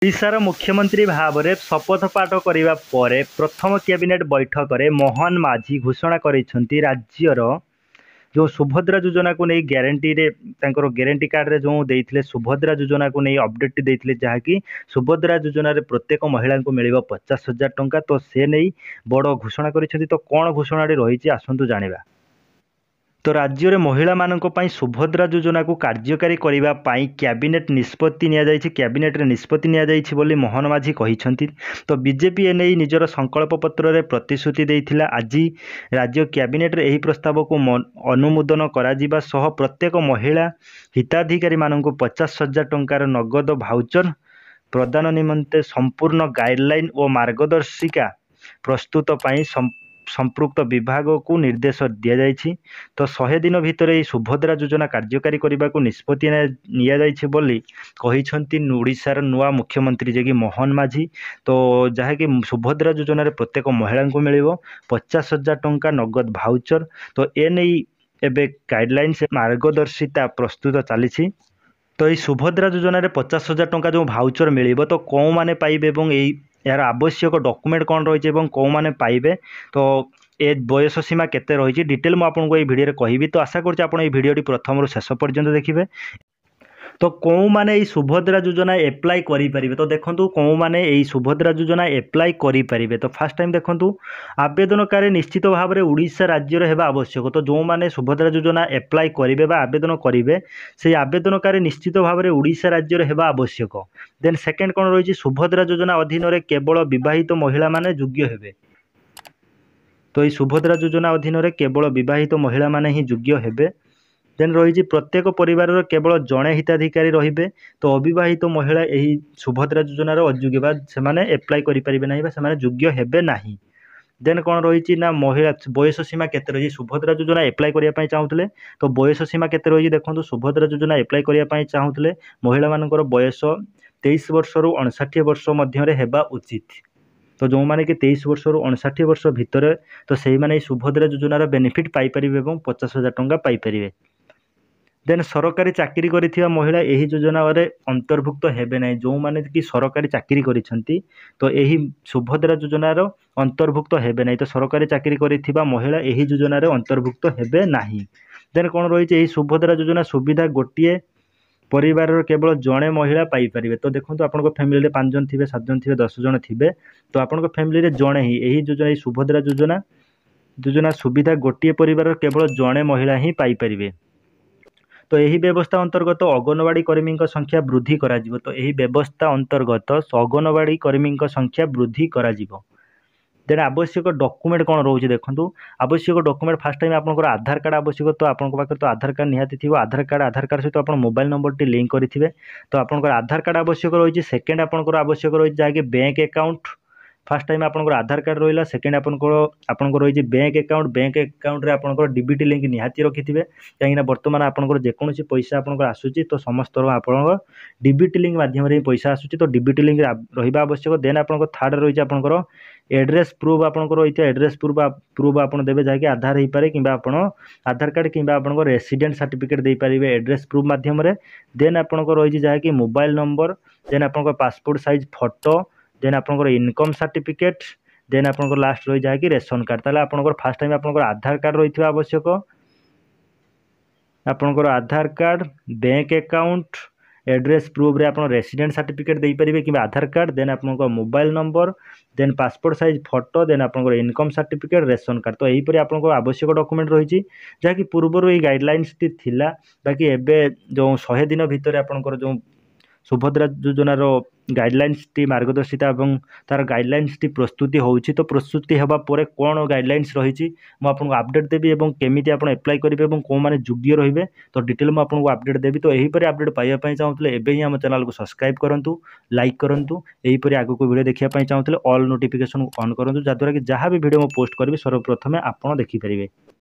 ओडिशार मुख्यमंत्री भाव में शपथ पाठ करने पर प्रथम कैबिनेट बैठक में मोहन माझी घोषणा करिसेंती राज्यर जो सुभद्रा योजना को नहीं ग्यारंटी रे ग्यारंटी कार्ड रे जो देइथिले सुभद्रा योजना को नहीं अपडेट देइथिले जहाँकि सुभद्रा योजना रे प्रत्येक महिला को मिल 50,000 टंका तो से नहीं बड़ घोषणा करिसेंती। तो कौन घोषणा रही आसतु जानिबा। तो राज्य में महिला मानक पई सुभद्रा योजना को कार्यकारी करने पाई कैबिनेट निष्पत्ति कैबिनेट रे निष्पत्ति नियाଯାଇଛି बोली मोहन माझी कहिसेंती। तो बीजेपी एने निजर संकल्प पत्र रे प्रतिश्रुति देइथिला। आज राज्य कैबिनेट रे एही प्रस्ताव को अनुमोदन कराजिबा सह प्रत्येक महिला हिताधिकारी मानक 50,000 टंकार नगद भाउचर प्रदान निमंते संपूर्ण गाइडलाइन और मार्गदर्शिका प्रस्तुत पाई संपृक्त विभाग को निर्देश दि जाइछि। तो 100 दिन भितर ये सुभद्रा योजना कार्यकारी करने को निष्पत्ति नियाଯାଇଛି बोली कहिसेंती ओडिशार नुआ मुख्यमंत्री जे कि मोहन माझी। तो जहाँकि सुभद्रा योजना रे प्रत्येक महिला को मिल 50,000 टंका नगद भाउचर। तो एने एबे गाइडलाइन से मार्गदर्शिता प्रस्तुत चली। तो ये सुभद्रा योजना रे 50,000 टंका जो भाउचर मिल तो कौ माने पाइबे एवं यार आवश्यक डॉक्यूमेंट कौन रही है कौ माने पाइबे। तो ए बयस सीमा केते रही डिटेल मुझे आपको ये भिडियो कहबी। तो आशा करछि आपण ये भिडियोटी प्रथम रु शेष पर्यंत देखिए। तो कौ माने ये सुभद्रा योजना एप्लाई करि परिबे। तो देखंतु कौ माने ये सुभद्रा योजना एप्लाई करि परिबे। तो फास्ट टाइम देखंतु आवेदनकारी निश्चित भाव में ओडिशा राज्य रे हेबा आवश्यक। तो जो माने सुभद्रा योजना एप्लाई करिवे बा आवेदन करिवे से आवेदनकारी निश्चित भाव में ओडिशा राज्य रे हेबा आवश्यक। देन सेकेंड कौन रही सुभद्रा योजना अधीन रे केवल विवाहित महिला माने योग्य हेबे। तो ये सुभद्रा योजना अधीन रे केवल विवाहित महिला माने ही योग्य हेबे। देन रही प्रत्येक परिवार केवल जड़े हिताधिकारी रहिबे। तो अविवाहित महिला यही सुभद्रा योजनार अयोग्य बा से एप्लाई करें ना से योग्य हेबे नाही। देन कौन रही ना महिला बयस सीमा केते रही सुभद्रा योजना एप्लाई करने चाहूले। तो बयस सीमा केते रही देखो सुभद्रा योजना एप्लाई करने चाहूले महिला मानकर बयस 23 वर्ष रु 59 वर्ष मध्य हेबा उचित। तो जो माने कि 23 वर्ष रु 59 वर्ष भितर तो से माने सुभद्रा योजनार बेनिफिट पाई परिबे एवं 50,000 टंका पाई परिबे। देन सरकारी चाकरी करिथिबा महिला यही योजना अंतर्भुक्त हेबे नहीं। जो माने कि सरकारी चाकरी करिसेंती तो यही सुभद्रा योजनार अंतर्भुक्त हेबे नहीं। तो सरकारी चाकरी करिथिबा महिला यही योजनार अंतर्भुक्त हेबे नाही। देन कौन रही यही सुभद्रा योजना सुविधा गोटे परिवार केवल जड़े महिला पाई परिबे। तो देखो आपन फैमिली 5 जन थे 7 जन थे 10 जन थे तो आपन फैमिली जड़े ही यही योजना सुभद्रा योजना सुविधा गोटे परिवार केवल जड़े महिला ही पाई परिबे। तो यही व्यवस्था अंतर्गत अंगनवाड़ी कर्मी संख्या वृद्धि करा जिवो। तो यही व्यवस्था अंतर्गत अंगनवाड़ी कर्मी संख्या वृद्धि करा जिवो। देन आवश्यक डॉक्यूमेंट कौन रोचे देखो आवश्यक डॉक्यूमेंट फास्ट टाइम आपंकर आधार कार्ड आवश्यक। तो आपन पाखे तो आधार कार्ड निहाती थी आधार कार्ड सहित आप मोबाइल नंबर टी लिंक करेंगे। तो आपंकर आधार कार्ड आवश्यक रही। सेकेंड आपंकर आवश्यक रही जहाँकि बैंक अकाउंट फास्ट टाइम आपंकर आधार कार्ड रहा। सेकेंड आपंकर रही बैंक अकाउंट रे आपंकर डीबीटी लिंक निहाती रखिथे कहीं बर्तमान आपंकर जेकोसी पैसा आपंकर आसूची तो समस्त आप डीबीटी लिंक माध्यम रे पैसा आसूची। तो डीबीटी लिंक रहा आवश्यक। देन आपंकर थर्ड रही आपंकर एड्रेस प्रूफ आपंकर रही एड्रेस प्रूफ आप देवे जहाँकि आधार हो पारे कि आधार कार्ड कि रेसिडेंट सर्टिफिकेट दे पारे एड्रेस प्रूफ माध्यम रे। देन आपंकर रही जहाँकि मोबाइल नंबर देन आपंकर पासपोर्ट साइज फोटो देन आपंकर इनकम सर्टिफिकेट देन आपंकर लास्ट रही जहाँकि रेशन कार्ड। ताले आपंकर फास्ट टाइम आपंकर आधार कार्ड रही आवश्यक। आपंकर Aadhaar card bank account address proof रे आपन रेसिडेंट सर्टिफिकेट दे पारिबे कि आधार कार्ड देन आपंकर मोबाइल नंबर देन पासपोर्ट साइज फोटो देन आपंकर इनकम सर्टिफिकेट रेशन कार्ड। तो यहीपरि आपंकर आवश्यक डॉक्यूमेंट रही जहाँकि पूर्वर ये गाइडलाइंस टी थिला बाकी एबे जो 100 दिन भितर आपंकर जो सुभद्रा योजनार गाइडलाइंस टी मार्गदर्शिता और तार गाइडलाइंस टी प्रस्तुति होउछि। तो प्रस्तुति हेबा परे कोन गाइडलाइंस रही मु आपको अपडेट देबी और केमिति आपण अप्लाई करेंगे और कौ माने योग्य रहिबे तो डिटेल मु आपको अपडेट देबी। तो यही परि अपडेट पाइबा पई चाहूतले एबे ही हम चैनल को सब्सक्राइब करंतु लाइक करंतु यही परि आगु को वीडियो देखिया पई चाहूतले ऑल नोटिफिकेशन ऑन करंतु जद्वारा कि जहाँ भी वीडियो मु पोस्ट करबी सर्वप्रथमे आपण देखि परिबे।